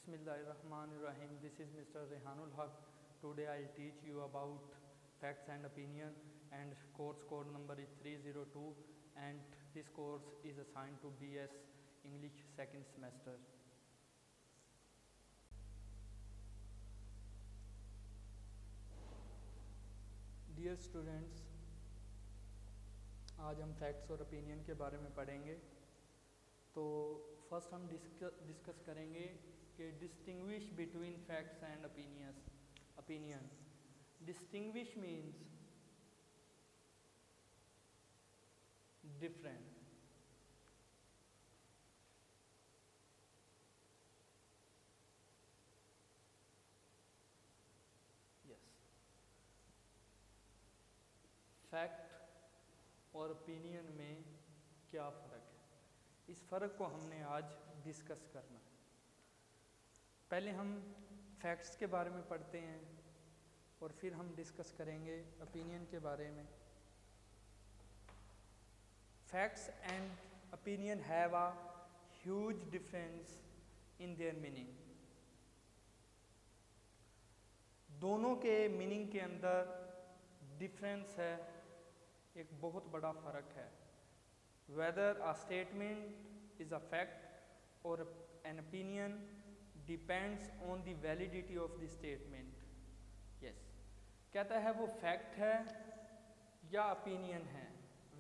Bismillahirrahmanirrahim. This is Mr. Rehanul Haq. Today I'll teach you about facts and opinion, and course code number is 302, and this course is assigned to BS English second semester. Dear students, आज हम facts और opinion के बारे में पढ़ेंगे। तो first हम discuss करेंगे कि distinguish between facts and opinion. Distinguish means different. Yes, fact और ओपिनियन में क्या फ़र्क है, इस फ़र्क को हमने आज डिस्कस करना है। पहले हम फैक्ट्स के बारे में पढ़ते हैं और फिर हम डिस्कस करेंगे ओपिनियन के बारे में। Facts and opinion have a huge difference in their meaning. दोनों के मीनिंग के अंदर डिफरेंस है, एक बहुत बड़ा फ़र्क है। Whether a statement is a fact or an opinion depends on the validity of the statement. Yes, कहता है वो फैक्ट है या ओपिनियन है।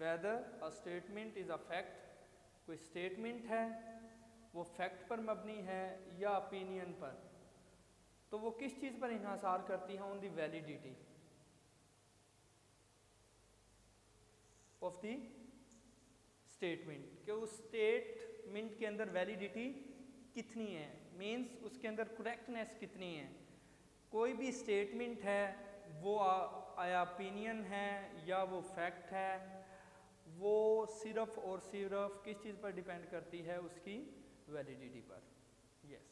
Whether a statement is a fact, कोई स्टेटमेंट है वो फैक्ट पर मबनी है या ओपिनियन पर, तो वो किस चीज़ पर इन्हासार करती है? On the validity of the statement, कि उस स्टेटमेंट के अंदर वैलिडिटी कितनी है, मीन्स उसके अंदर करेक्टनेस कितनी है। कोई भी स्टेटमेंट है वो आया ओपिनियन है या वो फैक्ट है, वो सिर्फ और सिर्फ किस चीज़ पर डिपेंड करती है? उसकी वैलिडिटी पर। यस,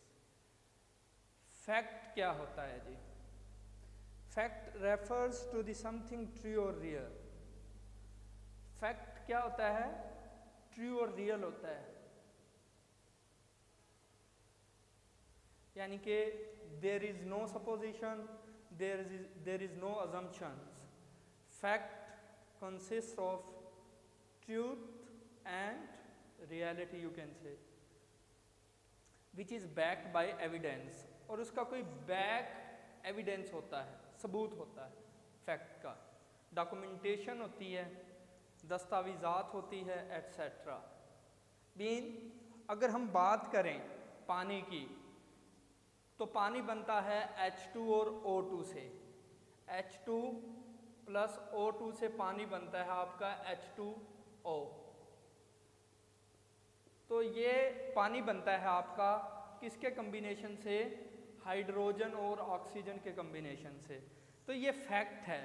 फैक्ट क्या होता है जी? Fact refers to the something true और रियल। फैक्ट क्या होता है? ट्रू और रियल होता है, यानी कि there is no supposition, there is no assumptions. Fact consist of truth and reality, you can say, which is backed by evidence, और उसका कोई बैक एविडेंस होता है, सबूत होता है फैक्ट का। डॉक्यूमेंटेशन होती है, दस्तावेज़ात होती है, एट्सेट्रा। बीन अगर हम बात करें पानी की, तो पानी बनता है H2 और O2 से। H2 प्लस O2 से पानी बनता है आपका H2O। तो ये पानी बनता है आपका किसके कम्बिनेशन से? हाइड्रोजन और ऑक्सीजन के कम्बिनेशन से। तो ये फैक्ट है।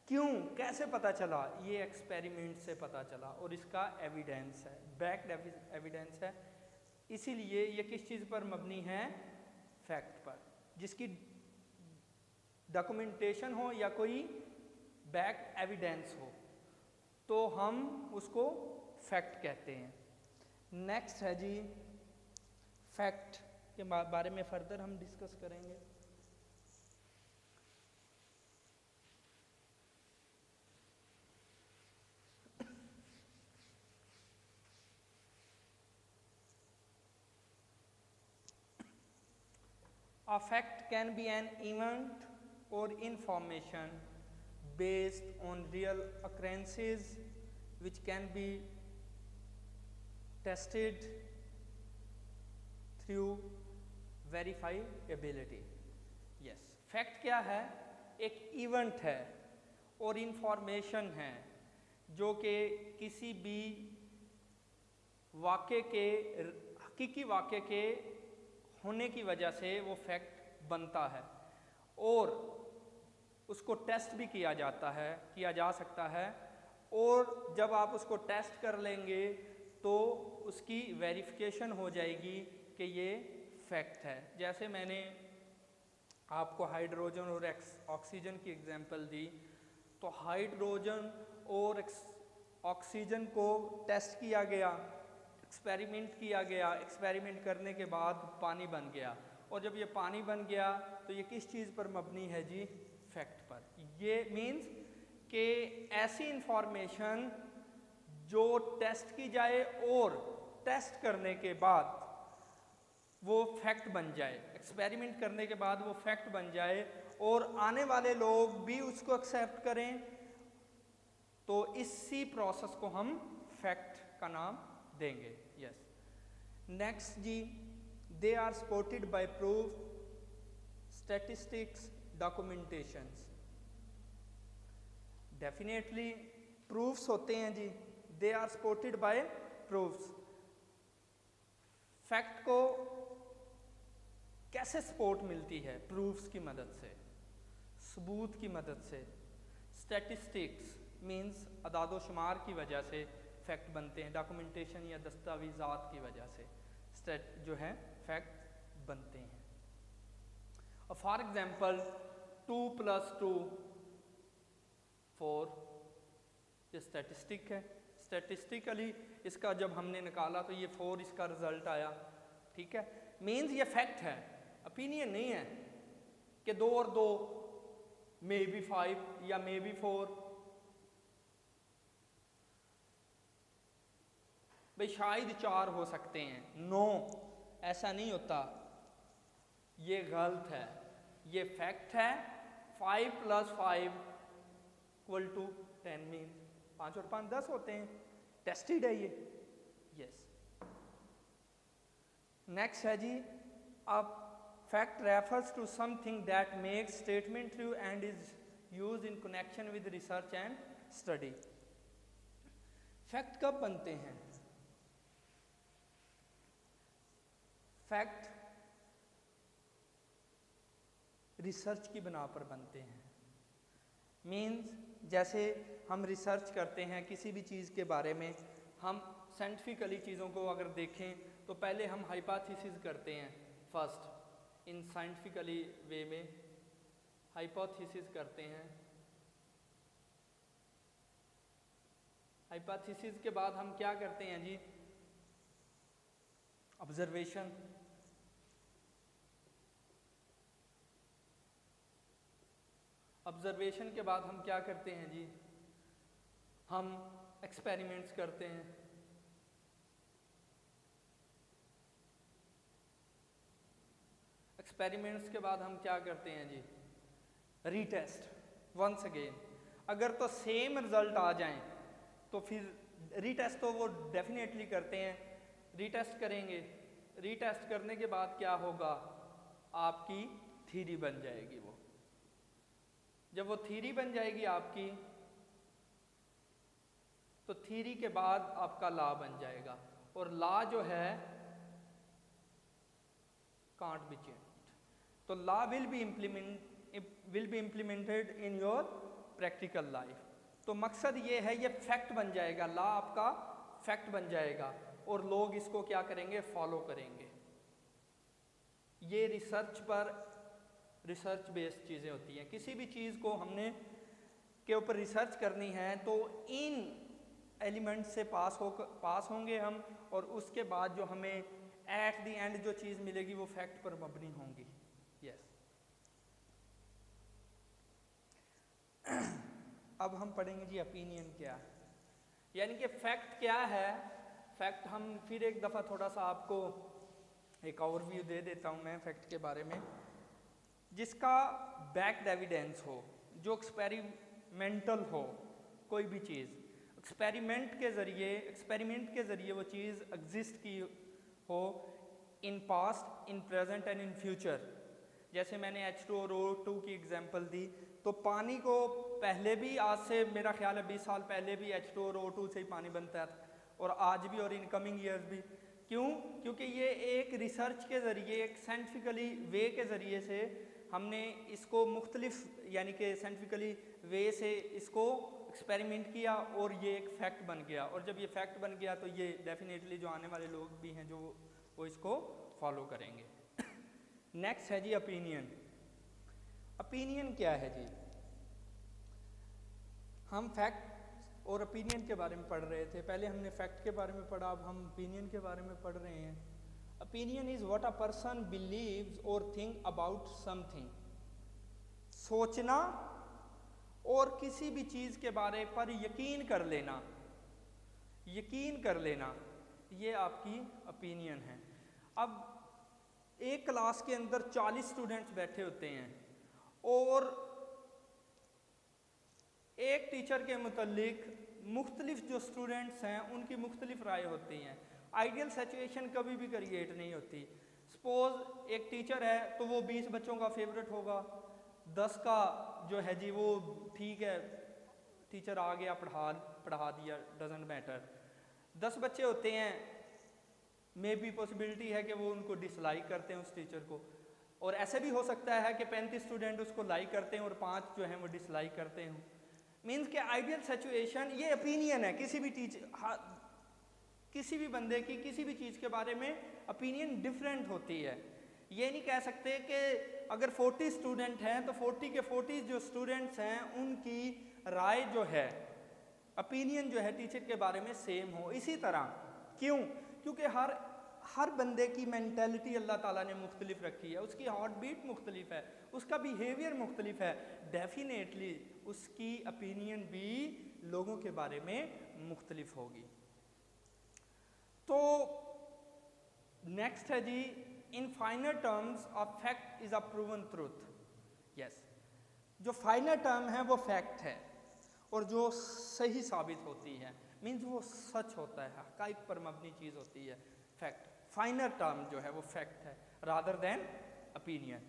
क्यों, कैसे पता चला? ये एक्सपेरिमेंट से पता चला और इसका एविडेंस है, बैक्ड एविडेंस है। इसीलिए ये किस चीज़ पर मबनी है? फैक्ट पर, जिसकी डॉक्यूमेंटेशन हो या कोई बैक एविडेंस हो, तो हम उसको फैक्ट कहते हैं। नेक्स्ट है जी, फैक्ट के बारे में फर्दर हम डिस्कस करेंगे। A fact can be an event or information based on real occurrences which can be tested through verifiability. Yes, fact क्या है? एक इवेंट है और इंफॉर्मेशन है जो कि किसी भी वाक़े के, हकीकी वाक़े के होने की वजह से वो फैक्ट बनता है, और उसको टेस्ट भी किया जा सकता है, और जब आप उसको टेस्ट कर लेंगे तो उसकी वेरिफिकेशन हो जाएगी कि ये फैक्ट है। जैसे मैंने आपको हाइड्रोजन और ऑक्सीजन की एग्जांपल दी, तो हाइड्रोजन और ऑक्सीजन को टेस्ट किया गया, एक्सपेरिमेंट किया गया, एक्सपेरिमेंट करने के बाद पानी बन गया, और जब ये पानी बन गया तो ये किस चीज़ पर मबनी है जी? फैक्ट पर। ये मीन्स कि ऐसी इंफॉर्मेशन जो टेस्ट की जाए और टेस्ट करने के बाद वो फैक्ट बन जाए, एक्सपेरिमेंट करने के बाद वो फैक्ट बन जाए और आने वाले लोग भी उसको एक्सेप्ट करें, तो इसी प्रोसेस को हम फैक्ट का नाम देंगे। यस। नेक्स्ट जी, they are supported by proof, statistics, documentations. Definitely proofs होते हैं जी, they are supported by proofs. Fact को कैसे सपोर्ट मिलती है? प्रूफ्स की मदद से, सबूत की मदद से। स्टैटिस्टिक्स मीन्स अदादो शुमार की वजह से फैक्ट बनते हैं, डॉक्यूमेंटेशन या दस्तावेज़ात की वजह से जो है फैक्ट बनते हैं। और फॉर एग्जांपल 2 + 2 4, ये स्टैटिस्टिक है। स्टैटिस्टिकली इसका जब हमने निकाला तो ये 4 इसका रिजल्ट आया, ठीक है। मीन्स ये फैक्ट है, ओपिनियन नहीं है कि 2 और 2 मे बी 5 या मे बी 4। भाई शायद 4 हो सकते हैं, नो, ऐसा नहीं होता, ये गलत है, ये फैक्ट है। 5 + 5 = 10 मीन 5 और 5 10 होते हैं, टेस्टेड है ये। यस। नेक्स्ट है जी, अब fact refers to something that makes statement true and is used in connection with research and study. Fact कब बनते हैं? फैक्ट रिसर्च की बिना पर बनते हैं। मीन्स जैसे हम रिसर्च करते हैं किसी भी चीज़ के बारे में, हम साइंटिफिकली चीज़ों को अगर देखें तो पहले हम हाइपोथेसिस करते हैं। फर्स्ट इन साइंटिफिकली वे में हाइपोथेसिस करते हैं। हाइपोथेसिस के बाद हम क्या करते हैं जी? ऑब्जर्वेशन। ऑब्जर्वेशन के बाद हम क्या करते हैं जी? हम एक्सपेरिमेंट्स करते हैं। एक्सपेरिमेंट्स के बाद हम क्या करते हैं जी? Retest once again. अगर तो सेम रिजल्ट आ जाएं तो फिर रीटेस्ट तो वो डेफिनेटली करते हैं, रीटेस्ट करेंगे। रीटेस्ट करने के बाद क्या होगा? आपकी थ्योरी बन जाएगी वो। जब वो थ्योरी बन जाएगी आपकी, तो थ्योरी के बाद आपका लॉ बन जाएगा, और लॉ जो है कांट बी चेंज्ड। तो law will be implemented in your practical life. तो मकसद ये है, ये फैक्ट बन जाएगा, लॉ आपका फैक्ट बन जाएगा और लोग इसको क्या करेंगे? फॉलो करेंगे। ये रिसर्च बेस्ड चीज़ें होती हैं। किसी भी चीज़ को हमने के ऊपर रिसर्च करनी है तो इन एलिमेंट से पास होंगे हम, और उसके बाद जो हमें एट द एंड जो चीज़ मिलेगी वो फैक्ट पर मबनी होंगी। यस। अब हम पढ़ेंगे जी ओपिनियन क्या है, यानी कि फैक्ट क्या है। फैक्ट हम फिर एक दफ़ा थोड़ा सा आपको एक ओवरव्यू दे देता हूँ मैं फैक्ट के बारे में, जिसका बैक्ड एविडेंस हो, जो एक्सपेरिमेंटल हो। कोई भी चीज़ एक्सपेरिमेंट के ज़रिए वो चीज़ एग्जिस्ट की हो in past, in present and in future. जैसे मैंने H2O और O2 की एग्जांपल दी, तो पानी को पहले भी, आज से मेरा ख्याल है 20 साल पहले भी H2O और O2 से ही पानी बनता था, और आज भी और इन कमिंग ईयर्स भी। क्यों? क्योंकि ये एक रिसर्च के ज़रिए, एक साइंटिफिकली वे के ज़रिए से हमने इसको मुख्तलिफ, यानी कि साइंटिफिकली वे से इसको एक्सपेरिमेंट किया और ये एक फैक्ट बन गया। और जब ये फैक्ट बन गया तो ये डेफिनेटली जो आने वाले लोग भी हैं जो वो इसको फॉलो करेंगे। नेक्स्ट है जी ओपिनियन। ओपिनियन क्या है जी? हम फैक्ट और ओपिनियन के बारे में पढ़ रहे थे। पहले हमने फैक्ट के बारे में पढ़ा, अब हम ओपिनियन के बारे में पढ़ रहे हैं। Opinion is what a person believes और थिंक अबाउट समथिंग। सोचना और किसी भी चीज के बारे पर यकीन कर लेना, यकीन कर लेना, ये आपकी ओपिनियन है। अब एक क्लास के अंदर 40 स्टूडेंट्स बैठे होते हैं और एक टीचर के मुतालिक मुख्तलिफ जो स्टूडेंट्स हैं उनकी मुख्तलिफ राय होती हैं। आइडियल सिचुएशन कभी भी क्रिएट नहीं होती। सपोज एक टीचर है तो वो 20 बच्चों का फेवरेट होगा, 10 का जो है जी वो ठीक है, टीचर आ गया पढ़ा दिया, डजेंट मैटर। 10 बच्चे होते हैं, मे बी पॉसिबिलिटी है कि वो उनको डिसलाइक करते हैं उस टीचर को, और ऐसे भी हो सकता है कि 35 स्टूडेंट उसको लाइक करते हैं और 5 जो हैं वो डिसलाइक करते हैं। मीन्स के आइडियल सिचुएशन, ये ओपिनियन है, किसी भी किसी भी बंदे की किसी भी चीज़ के बारे में ओपिनियन डिफरेंट होती है। ये नहीं कह सकते कि अगर 40 स्टूडेंट हैं तो 40 के 40 जो स्टूडेंट्स हैं उनकी राय जो है, ओपिनियन जो है टीचर के बारे में सेम हो। इसी तरह क्यों? क्योंकि हर बंदे की मेंटालिटी अल्लाह ताला ने मुख्तलिफ रखी है, उसकी हार्ट बीट मुख्तलिफ है, उसका बिहेवियर मुख्तलिफ है, डेफिनेटली उसकी ओपिनियन भी लोगों के बारे में मुख्तलिफ होगी। तो नेक्स्ट है जी, in final terms a fact is a proven truth. Yes, जो फाइनल टर्म है वो फैक्ट है और जो सही साबित होती है, मीन्स वो सच होता है, हक़ाइक़ पर मबनी चीज़ होती है फैक्ट। फाइनल टर्म जो है वो फैक्ट है rather than opinion.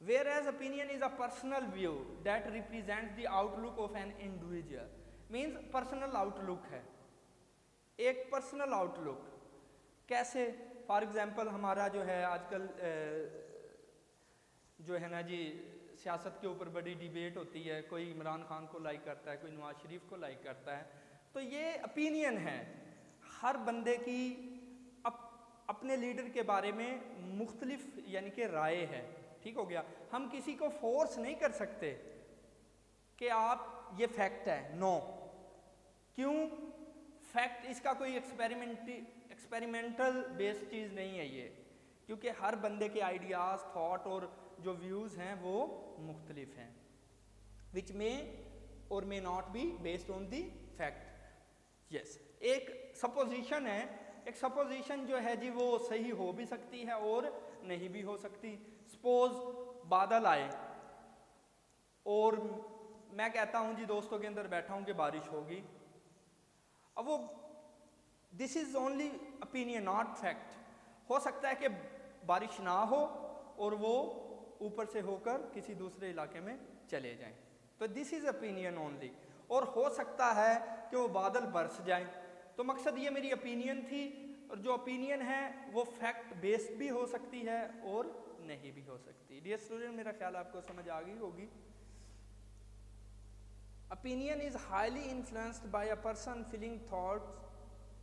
Whereas opinion is a personal view that represents the outlook of an individual. Means personal outlook है, एक पर्सनल आउटलुक। कैसे? फॉर एग्जाम्पल हमारा जो है आजकल जो है ना जी सियासत के ऊपर बड़ी डिबेट होती है, कोई इमरान खान को लाइक करता है, कोई नवाज शरीफ को लाइक करता है, तो ये ओपिनियन है। हर बंदे की अपने लीडर के बारे में मुख्तलिफ यानी कि राय है, ठीक हो गया। हम किसी को फोर्स नहीं कर सकते कि आप ये फैक्ट है, नो। क्यों? फैक्ट इसका कोई एक्सपेरिमेंटल बेस्ड चीज़ नहीं है ये, क्योंकि हर बंदे के आइडियाज़, थॉट और जो व्यूज़ हैं वो मुख्तलिफ हैं, विच मे और may not be based on the fact. Yes, एक सपोजिशन है, एक सपोजिशन जो है जी वो सही हो भी सकती है और नहीं भी हो सकती। सपोज बादल आए और मैं कहता हूँ जी दोस्तों के अंदर बैठा हूँ कि बारिश होगी, अब वो this is only opinion not fact. हो सकता है कि बारिश ना हो और वो ऊपर से होकर किसी दूसरे इलाके में चले जाएं, तो दिस इज ओपिनियन ओनली। और हो सकता है कि वो बादल बरस जाएं, तो मकसद ये मेरी ओपिनियन थी, और जो ओपिनियन है वो फैक्ट बेस्ड भी हो सकती है और नहीं भी हो सकती। डियर स्टूडेंट, मेरा ख्याल आपको समझ आ गई होगी। Opinion is highly influenced by a person feeling thoughts,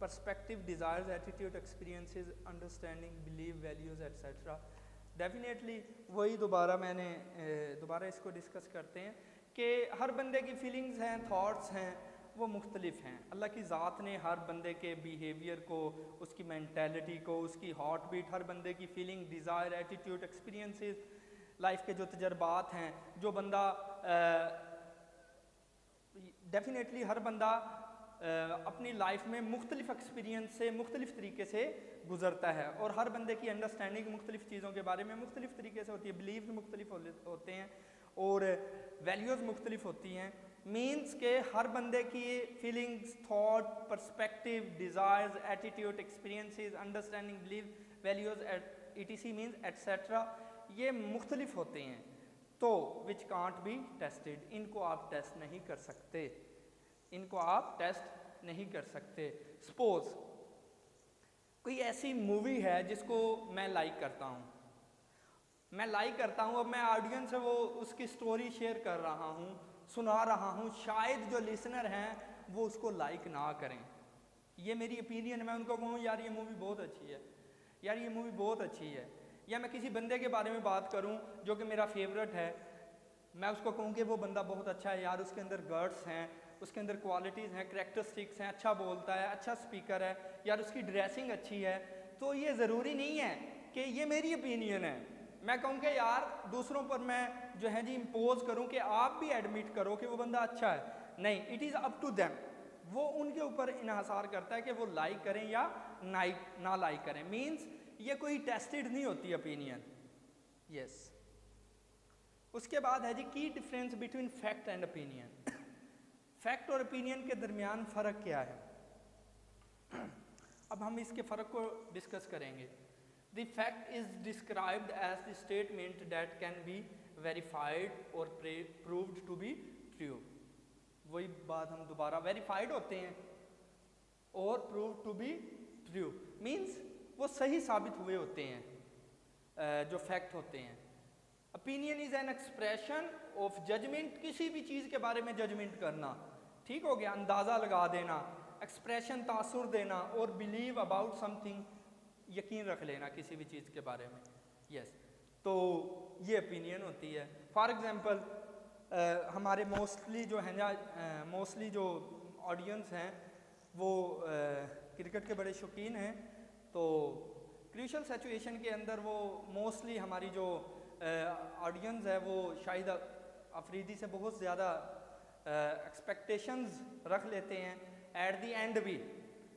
perspective, desires, attitude, experiences, understanding, belief, values, etc. Definitely वही दोबारा इसको डिस्कस करते हैं कि हर बंदे की फीलिंग्स हैं, थॉट्स हैं, वो मुख्तलिफ हैं। अल्लाह की ज़ात ने हर बंदे के बिहेवियर को, उसकी मैंटेलिटी को, उसकी हार्ट बीट, हर बंदे की feeling, desire, attitude, experiences, life के जो तजर्बात हैं, जो बंदा डेफिनेटली हर बंदा अपनी लाइफ में मुख्तलिफ एक्सपीरियंस से मुख्तलिफ तरीके से गुजरता है, और हर बंदे की अंडरस्टैंडिंग मुख्तलिफ चीज़ों के बारे में मुख्तलिफ तरीके से होती है, बिलीव मुख्तलिफ होते हैं और वैल्यूज़ मुख्तलिफ होती हैं। मीन्स के हर बंदे की feelings, thought, perspective, desires, attitude, experiences, understanding, believe, values, ETC means etcetera, ये मुख्तलिफ होते हैं, तो विच कांट बी टेस्टेड। इनको आप टेस्ट नहीं कर सकते, इनको आप टेस्ट नहीं कर सकते। सपोज कोई ऐसी मूवी है जिसको मैं लाइक करता हूँ, अब मैं ऑडियंस से वो उसकी स्टोरी शेयर कर रहा हूँ, सुना रहा हूँ, शायद जो लिसनर हैं वो उसको लाइक ना करें, ये मेरी ओपिनियन। मैं उनको कहूँ यार ये मूवी बहुत अच्छी है, यार ये मूवी बहुत अच्छी है, या मैं किसी बंदे के बारे में बात करूं जो कि मेरा फेवरेट है, मैं उसको कहूं कि वो बंदा बहुत अच्छा है यार, उसके अंदर गट्स हैं, उसके अंदर क्वालिटीज़ हैं, करेक्टरिस्टिक्स हैं, अच्छा बोलता है, अच्छा स्पीकर है, यार उसकी ड्रेसिंग अच्छी है, तो ये ज़रूरी नहीं है कि ये मेरी ओपिनियन है, मैं कहूँ कि यार दूसरों पर मैं जो है जी इम्पोज करूँ कि आप भी एडमिट करो कि वो बंदा अच्छा है। नहीं, it is up to them, वो उनके ऊपर इन्हसार करता है कि वो लाइक करें या ना लाइक करें। मीन्स ये कोई टेस्टेड नहीं होती ओपिनियन। यस। उसके बाद है जी की difference between fact and opinion. Fact और ओपिनियन के दरमियान फ़र्क क्या है? अब हम इसके फ़र्क को डिस्कस करेंगे। The fact is described as the statement that can be verified और प्रूव्ड टू बी ट्रू। वही बात हम दोबारा, वेरीफाइड होते हैं और proved to be true, means वो सही साबित हुए होते हैं जो फैक्ट होते हैं। Opinion is an expression of judgement, किसी भी चीज़ के बारे में जजमेंट करना, ठीक हो गया, अंदाज़ा लगा देना, एक्सप्रेशन तासुर देना, और बिलीव अबाउट समथिंग, यकीन रख लेना किसी भी चीज़ के बारे में। यस, तो ये ओपिनियन होती है। फॉर एग्जांपल हमारे मोस्टली जो ऑडियंस हैं वो क्रिकेट के बड़े शौकीन हैं, तो क्रूशियल सिचुएशन के अंदर वो मोस्टली हमारी जो ऑडियंस है वो शाहिद अफरीदी से बहुत ज़्यादा एक्सपेक्टेशंस रख लेते हैं एट दी एंड भी,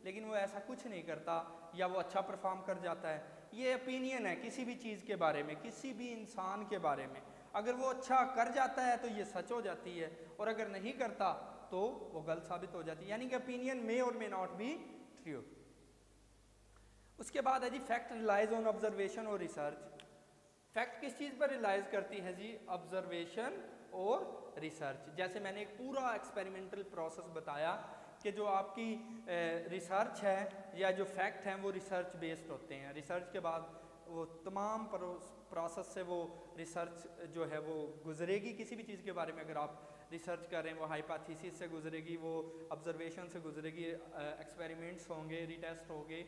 लेकिन वो ऐसा कुछ नहीं करता या वो अच्छा परफॉर्म कर जाता है। ये ओपिनियन है किसी भी चीज़ के बारे में, किसी भी इंसान के बारे में। अगर वो अच्छा कर जाता है तो ये सच हो जाती है, और अगर नहीं करता तो वो गलत साबित हो जाती है, यानी कि ओपिनियन मे और मे नॉट बी ट्रू। उसके बाद है जी फैक्ट रिलाइज ऑन ऑब्जर्वेशन और रिसर्च। फैक्ट किस चीज़ पर रिलाइज करती है जी? ऑब्जर्वेशन और रिसर्च। जैसे मैंने एक पूरा एक्सपेरिमेंटल प्रोसेस बताया कि जो आपकी रिसर्च है या जो फैक्ट हैं वो रिसर्च बेस्ड होते हैं। रिसर्च के बाद वो तमाम प्रोसेस से वो रिसर्च जो है वो गुजरेगी किसी भी चीज़ के बारे में। अगर आप रिसर्च कर रहे हैं वो हाइपोथेसिस से गुजरेगी, वो ऑब्जर्वेशन से गुजरेगी, एक्सपेरिमेंट्स होंगे, रिटेस्ट होंगे,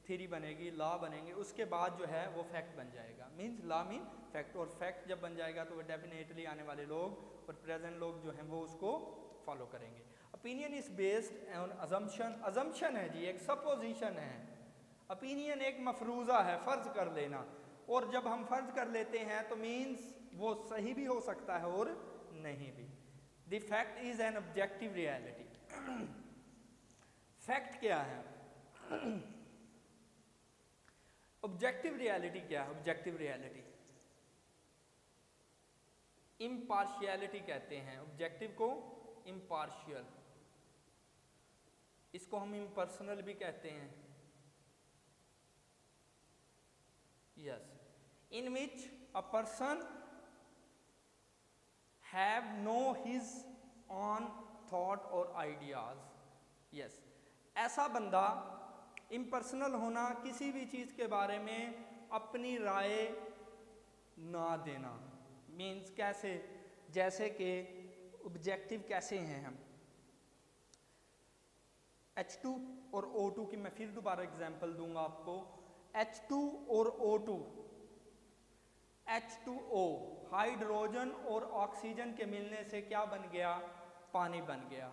थ्योरी बनेगी, लॉ बनेंगे, उसके बाद जो है वो फैक्ट बन जाएगा। मीन्स लॉ मीन फैक्ट, और फैक्ट जब बन जाएगा तो वो डेफिनेटली आने वाले लोग और प्रेजेंट लोग जो हैं वो उसको फॉलो करेंगे। Opinion is based on assumption. Assumption है जी, एक सपोजिशन है। ओपिनियन एक मफरूज़ा है, फ़र्ज़ कर लेना, और जब हम फ़र्ज़ कर लेते हैं तो मीन्स वो सही भी हो सकता है और नहीं भी। The fact is an objective reality. Fact क्या है? ऑब्जेक्टिव रियलिटी क्या है? ऑब्जेक्टिव रियलिटी इम्पार्शियलिटी कहते हैं। ऑब्जेक्टिव को इम्पार्शियल, इसको हम इम्पर्सनल भी कहते हैं। Yes, in which a person have know his on thought और आइडियाज। यस, ऐसा बंदा, इम्पर्सनल होना, किसी भी चीज़ के बारे में अपनी राय ना देना। मीन्स कैसे? जैसे कि ऑब्जेक्टिव कैसे हैं हम? H2 और O2 की मैं फिर दोबारा एग्जांपल दूंगा आपको। H2 और O2, H2O हाइड्रोजन और ऑक्सीजन के मिलने से क्या बन गया? पानी बन गया।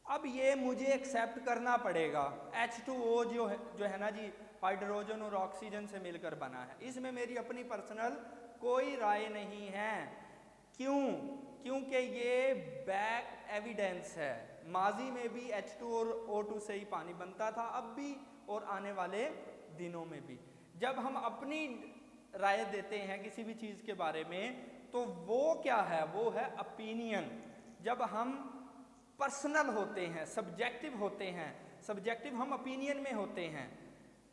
अब ये मुझे एक्सेप्ट करना पड़ेगा। H2O जो है ना जी, हाइड्रोजन और ऑक्सीजन से मिलकर बना है, इसमें मेरी अपनी पर्सनल कोई राय नहीं है। क्यों? क्योंकि ये बैक एविडेंस है। माजी में भी H2 और O2 से ही पानी बनता था, अब भी और आने वाले दिनों में भी। जब हम अपनी राय देते हैं किसी भी चीज़ के बारे में तो वो क्या है? वो है ओपिनियन। जब हम पर्सनल होते हैं, सब्जेक्टिव होते हैं, सब्जेक्टिव हम ओपिनियन में होते हैं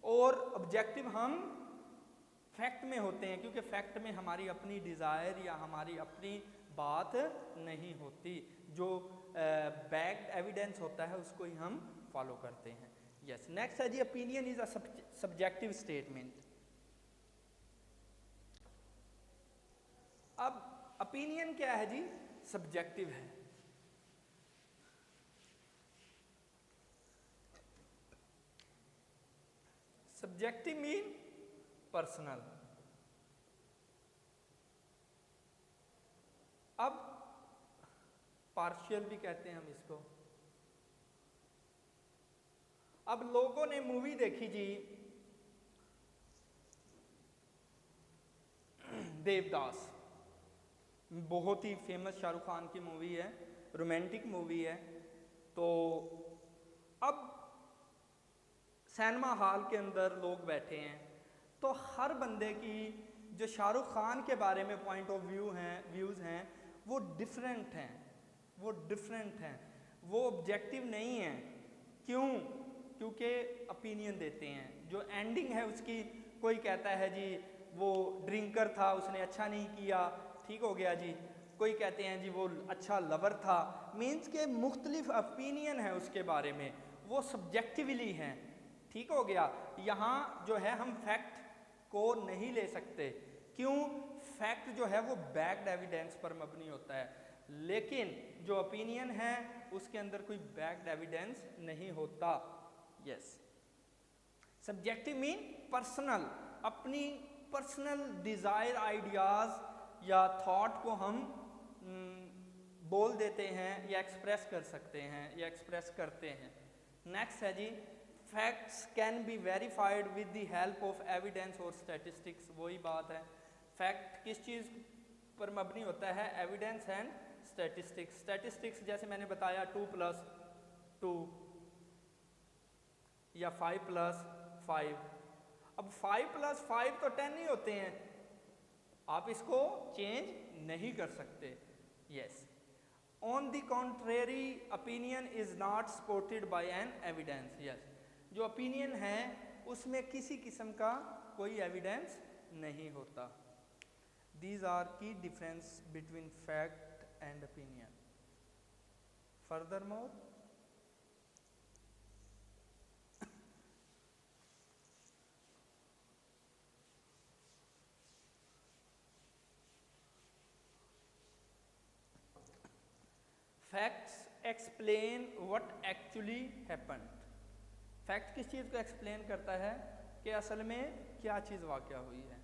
और ऑब्जेक्टिव हम फैक्ट में होते हैं, क्योंकि फैक्ट में हमारी अपनी डिज़ायर या हमारी अपनी बात नहीं होती। जो बैक्ड एविडेंस होता है उसको ही हम फॉलो करते हैं। यस, नेक्स्ट है जी opinion is a subjective statement. अब ओपिनियन क्या है जी? सब्जेक्टिव है। Subjective mean personal. अब पार्शियल भी कहते हैं हम इसको। अब लोगों ने मूवी देखी जी देवदास, बहुत ही फेमस शाहरुख खान की मूवी है, रोमांटिक मूवी है। तो अब सिनेमा हॉल के अंदर लोग बैठे हैं, तो हर बंदे की जो शाहरुख खान के बारे में पॉइंट ऑफ व्यूज़ हैं वो डिफरेंट हैं, वो ऑब्जेक्टिव नहीं हैं। क्यों? क्योंकि ओपिनियन देते हैं। जो एंडिंग है उसकी, कोई कहता है जी वो ड्रिंकर था, उसने अच्छा नहीं किया, ठीक हो गया जी। कोई कहते हैं जी वो अच्छा लवर था। मीन्स के मुख्तलिफ ओपिनियन है उसके बारे में, वो सब्जेक्टिवली हैं, ठीक हो गया। यहाँ जो है हम फैक्ट को नहीं ले सकते। क्यों? फैक्ट जो है वो बैक्ड एविडेंस पर मबनी होता है, लेकिन जो ओपिनियन है उसके अंदर कोई बैक्ड एविडेंस नहीं होता। यस, सब्जेक्टिव मीन पर्सनल, अपनी पर्सनल डिज़ायर, आइडियाज़ या थॉट को हम बोल देते हैं या एक्सप्रेस कर सकते हैं या एक्सप्रेस करते हैं। नेक्स्ट है जी, facts can be verified with the help of evidence और स्टैटिस्टिक्स। वही बात है, फैक्ट किस चीज़ पर मबनी होता है? Evidence and statistics. स्टैटिस्टिक्स जैसे मैंने बताया 2+2 या 5+5। अब 5+5 तो 10 ही होते हैं, आप इसको चेंज नहीं कर सकते। Yes, on the contrary opinion is not supported by an evidence. Yes, जो ओपिनियन है उसमें किसी किस्म का कोई एविडेंस नहीं होता। दीज आर की difference between fact and opinion. Furthermore, facts explain what actually happened. Fact किस चीज़ को एक्सप्लेन करता है कि असल में क्या चीज़ वाक़या हुई है।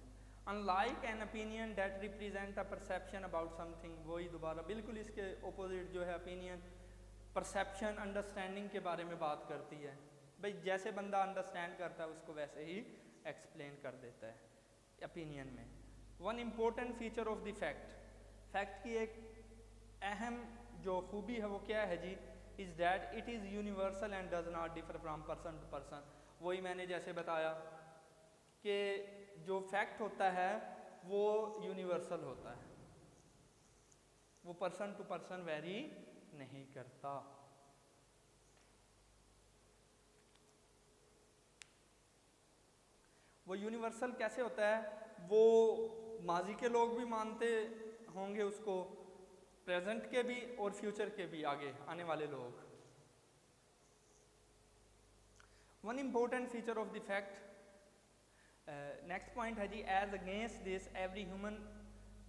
Unlike an opinion that represent a perception about something. वही दोबारा बिल्कुल इसके ओपोजिट जो है ओपिनियन परसेप्शन, अंडरस्टैंडिंग के बारे में बात करती है। भाई जैसे बंदा अंडरस्टैंड करता है उसको वैसे ही एक्सप्लेन कर देता है ओपिनियन में। One important feature of the fact, fact की एक अहम जो खूबी है वो क्या है जी? Is that it is universal and does not differ from person to person. वही मैंने जैसे बताया कि जो फैक्ट होता है वो यूनिवर्सल होता है, वो पर्सन टू पर्सन वेरी नहीं करता। वो यूनिवर्सल कैसे होता है? वो माजी के लोग भी मानते होंगे उसको, प्रेजेंट के भी और फ्यूचर के भी, आगे आने वाले लोग। One important feature of the fact, next point है जी, as against this every human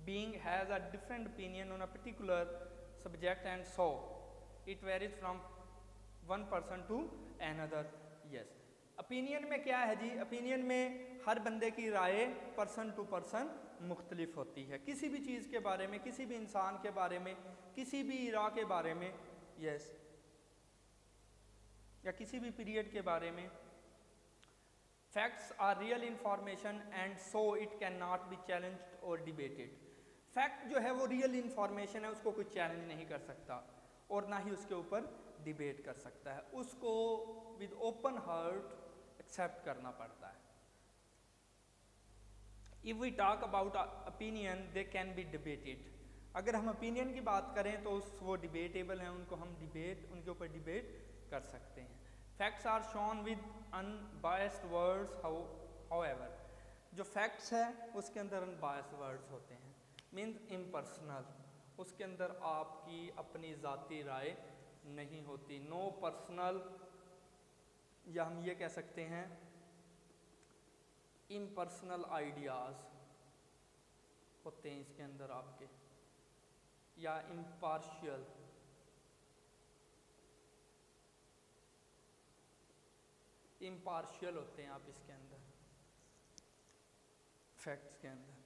being has a different opinion on a particular subject and so it varies from one person to another. Yes, opinion में क्या है जी? Opinion में हर बंदे की राय person to person मुख्तलिफ होती है, किसी भी चीज़ के बारे में, किसी भी इंसान के बारे में, किसी भी इरा के बारे में, यस, या किसी भी पीरियड के बारे में। Facts are real information and so it can not be challenged और डिबेटेड। फैक्ट जो है वो रियल इंफॉर्मेशन है, उसको कोई चैलेंज नहीं कर सकता और ना ही उसके ऊपर डिबेट कर सकता है, उसको विद ओपन हार्ट एक्सेप्ट करना पड़ता है। If we talk about opinion they can be debated. अगर हम ओपिनियन की बात करें तो वो डिबेटेबल हैं, उनको हम उनके ऊपर डिबेट कर सकते हैं। Facts are shown with unbiased words, however, जो फैक्ट्स है उसके अंदर अनबायस्ड वर्ड्स होते हैं, मीन्स इम्पर्सनल, उसके अंदर आपकी अपनी ज़ाती राय नहीं होती। नो पर्सनल, या हम ये कह सकते हैं इम्पर्सनल आइडियाज़ होते हैं इसके अंदर आपके, या इम्पार्शियल, होते हैं आप इसके अंदर, फैक्ट्स के अंदर।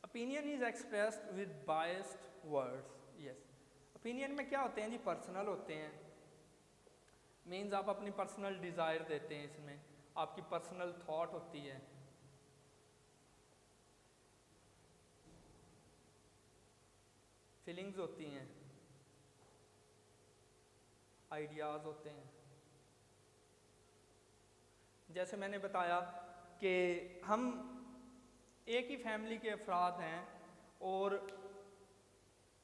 Opinion is expressed with biased words. Yes, opinion में क्या होते हैं जी? पर्सनल होते हैं, मीन्स आप अपनी पर्सनल डिज़ायर देते हैं, इसमें आपकी पर्सनल थॉट होती है। फीलिंग्स होती हैं, आइडियाज़ होते हैं। जैसे मैंने बताया कि हम एक ही फैमिली के अफराद हैं और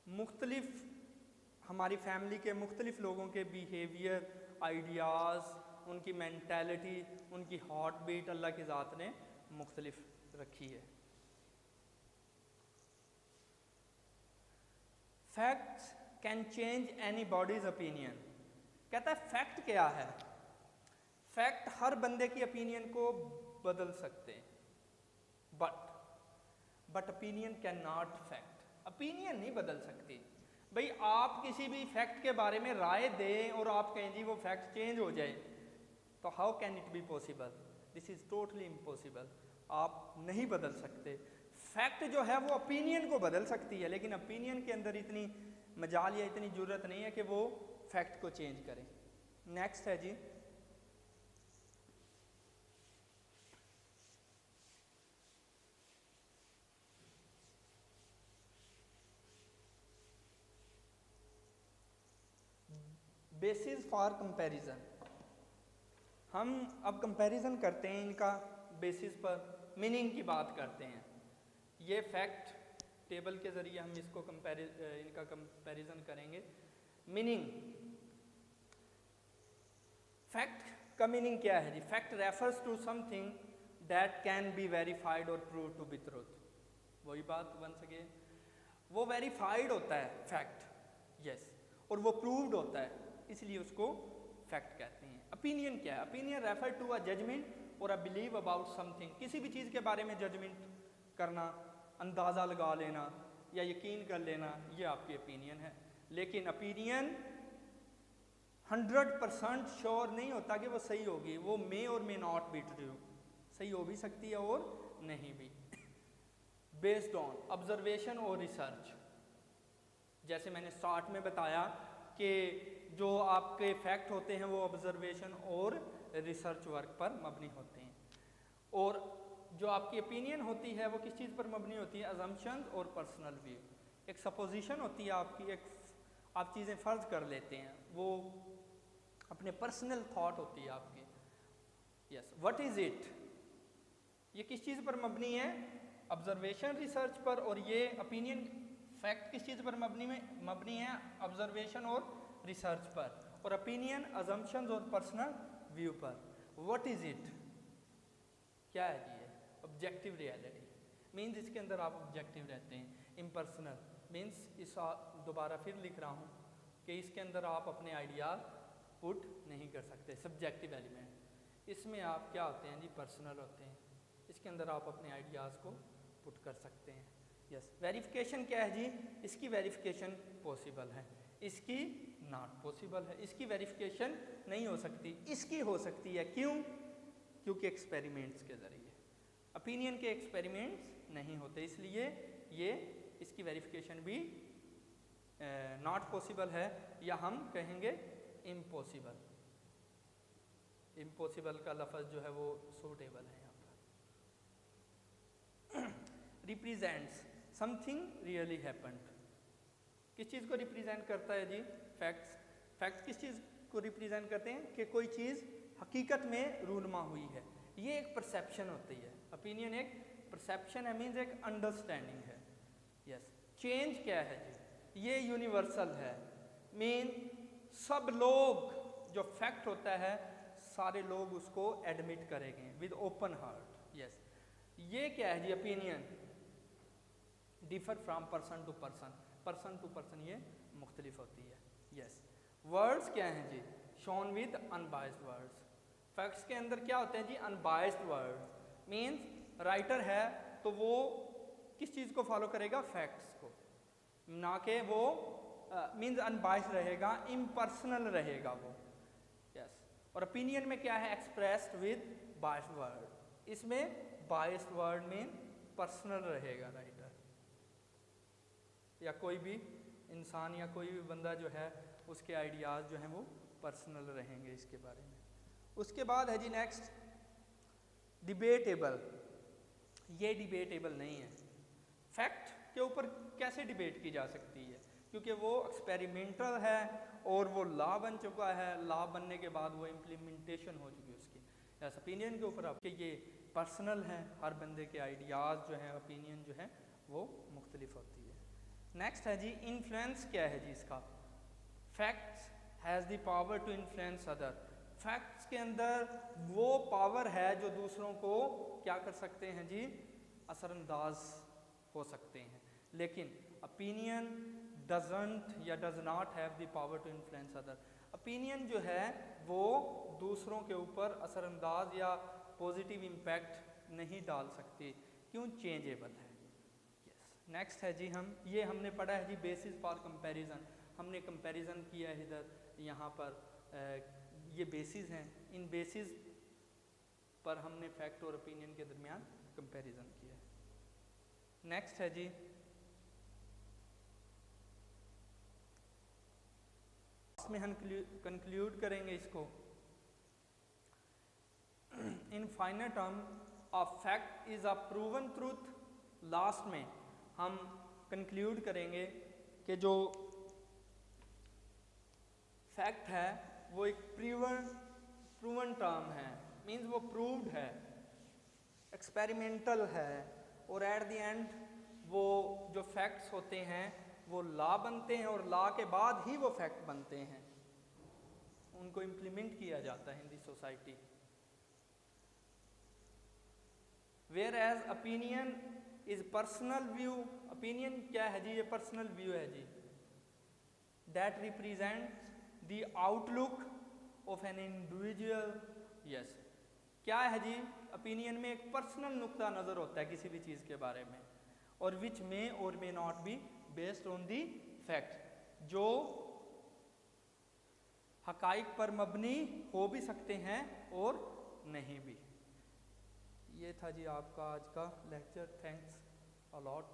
मुख्तलिफ हमारी फैमिली के मुख्तलिफ लोगों के बिहेवियर, आइडियाज़, उनकी मेंटालिटी, उनकी हार्ट बीट अल्लाह की ज़ात ने मुख्तलिफ रखी है। Facts can change any bodies opinion. कहता है फैक्ट क्या है? फैक्ट हर बंदे की ओपिनियन को बदल सकते हैं, but opinion can not fact. Opinion नहीं बदल सकती। भाई आप किसी भी फैक्ट के बारे में राय दें और आप कहें जी वो फैक्ट चेंज हो जाए, तो how can it be possible? This is totally impossible. आप नहीं बदल सकते। फैक्ट जो है वो ओपिनियन को बदल सकती है, लेकिन ओपिनियन के अंदर इतनी मजाल या इतनी ज़रूरत नहीं है कि वो फैक्ट को चेंज करें। नेक्स्ट है जी, बेसिस फॉर कंपैरिजन। हम अब कंपैरिजन करते हैं इनका बेसिस पर, मीनिंग की बात करते हैं। ये फैक्ट टेबल के ज़रिए हम इसको इनका कंपैरिजन करेंगे। मीनिंग, फैक्ट का मीनिंग क्या है जी? Fact refers to something that can be verified और प्रूव टू बी ट्रूथ। वही बात वन अगेन, वो वेरीफाइड होता है फैक्ट, यस, और वो प्रूव्ड होता है, इसलिए उसको फैक्ट कहते हैं। ओपिनियन क्या है? Opinion refer to a judgement और अ बिलीव अबाउट समथिंग। किसी भी चीज़ के बारे में जजमेंट करना, अंदाज़ा लगा लेना या यकीन कर लेना, ये आपकी ओपिनियन है। लेकिन ओपिनियन 100% श्योर नहीं होता कि वो सही होगी। वो मे और मे नॉट बी ट्रू, सही हो भी सकती है और नहीं भी। बेस्ड ऑन ऑब्जर्वेशन और रिसर्च, जैसे मैंने स्टार्ट में बताया कि जो आपके फैक्ट होते हैं वो ऑब्जर्वेशन और रिसर्च वर्क पर मबनी होते हैं, और जो आपकी ओपिनियन होती है वो किस चीज़ पर मबनी होती है? अजम्पशंस और पर्सनल व्यू। एक सपोजिशन होती है आपकी, एक आप चीज़ें फ़र्ज कर लेते हैं, वो अपने पर्सनल थॉट होती है आपकी। Yes, what is it? ये किस चीज़ पर मबनी है? ऑब्जर्वेशन, रिसर्च पर। और ये ओपिनियन फैक्ट किस चीज़ पर मबनी है? ऑब्जर्वेशन और रिसर्च पर। और ओपिनियन अजम्पशंस और पर्सनल व्यू पर। What is it? क्या है जी? ये ऑब्जेक्टिव रियलिटी मीन्स इसके अंदर आप ऑब्जेक्टिव रहते हैं। इम्पर्सनल मीन्स इस दोबारा फिर लिख रहा हूँ कि इसके अंदर आप अपने आइडियाज़ पुट नहीं कर सकते। सब्जेक्टिव एलिमेंट इसमें आप क्या होते हैं जी? पर्सनल होते हैं। इसके अंदर आप अपने आइडियाज़ को पुट कर सकते हैं। यस, वेरिफिकेशन क्या है जी? इसकी वेरिफिकेशन पॉसिबल है, इसकी नॉट पॉसिबल है। इसकी वेरिफिकेशन नहीं हो सकती, इसकी हो सकती है। क्यों? क्योंकि एक्सपेरिमेंट्स के ज़रिए। ओपिनियन के एक्सपेरिमेंट्स नहीं होते, इसलिए ये इसकी वेरिफिकेशन भी नॉट पॉसिबल है, या हम कहेंगे इम्पॉसिबल। इम्पॉसिबल का लफ्ज़ जो है वो सूटेबल है यहाँ पर। Represents something really happened. किस चीज़ को रिप्रेजेंट करता है जी? फैक्ट्स। फैक्ट्स किस चीज़ को रिप्रेजेंट करते हैं? कि कोई चीज़ हकीकत में रूनमा हुई है। ये एक परसेप्शन होती है। ओपिनियन एक परसेप्शन है, मीन्स एक अंडरस्टैंडिंग है। यस, चेंज क्या है जी? ये यूनिवर्सल है, मीन सब लोग, जो फैक्ट होता है सारे लोग उसको एडमिट करेंगे विद ओपन हार्ट। यस, ये क्या है जी? Opinion differ from person to person. Person to person ये मुख्तलिफ होती है। यस, वर्ड्स क्या हैं जी? Shown with unbiased words. Facts के अंदर क्या होते हैं जी? Unbiased words. मीन्स राइटर है तो वो किस चीज़ को फॉलो करेगा? फैक्ट्स को, ना कि वो मीन्स अनबाइस्ड रहेगा, इम्पर्सनल रहेगा वो। यस, और ओपिनियन में क्या है? Expressed with biased word. इसमें बाइस्ड वर्ड में पर्सनल रहेगा राइटर या कोई भी इंसान या कोई भी बंदा जो है उसके आइडियाज़ जो हैं वो पर्सनल रहेंगे इसके बारे में। उसके बाद है जी नेक्स्ट डिबेटेबल। ये डिबेटेबल नहीं है। फैक्ट के ऊपर कैसे डिबेट की जा सकती है, क्योंकि वो एक्सपेरिमेंटल है और वो लॉ बन चुका है, लॉ बनने के बाद वो इम्प्लीमेंटेशन हो चुकी है उसकी। एस ओपिनियन के ऊपर आपके ये पर्सनल है, हर बंदे के आइडियाज़ जो हैं, ओपिनियन जो है वो मुख्तलिफ होती है। नेक्स्ट है जी इन्फ्लुएंस। क्या है जी इसका? Facts has the power to influence other. Facts के अंदर वो पावर है जो दूसरों को क्या कर सकते हैं जी, असरअंदाज हो सकते हैं। लेकिन ओपिनियन डजंट या does not have the power to influence other. Opinion जो है वो दूसरों के ऊपर असरअंदाज या पॉजिटिव इम्पैक्ट नहीं डाल सकती, क्यों? चेंजेबल है। यस। नेक्स्ट है जी हमने पढ़ा है जी बेसिस फॉर कंपैरिजन। हमने कंपैरिजन किया है इधर यहाँ पर ये बेसिस हैं, इन बेसिस पर हमने फैक्ट और ओपिनियन के दरमियान कंपैरिजन किया है। नेक्स्ट है जी इसमें हम कंक्लूड करेंगे इसको। In final term a fact is a proven truth. Last में हम कंक्लूड करेंगे कि जो फैक्ट है वो एक प्रूवन टर्म है, मीन्स वो प्रूव्ड है, एक्सपेरिमेंटल है, और एट द एंड वो जो फैक्ट्स होते हैं वो लॉ बनते हैं, और लॉ के बाद ही वो फैक्ट बनते हैं, उनको इम्प्लीमेंट किया जाता है in the society. Whereas opinion is personal view. Opinion क्या है जी? ये पर्सनल व्यू है जी, that represents the outlook of an individual. Yes. क्या है जी? ओपिनियन में एक पर्सनल नुक्ता नज़र होता है किसी भी चीज़ के बारे में, और विच मे और may not be based on the fact, जो हकाइक पर मबनी हो भी सकते हैं और नहीं भी। ये था जी आपका आज का लेक्चर। Thanks a lot.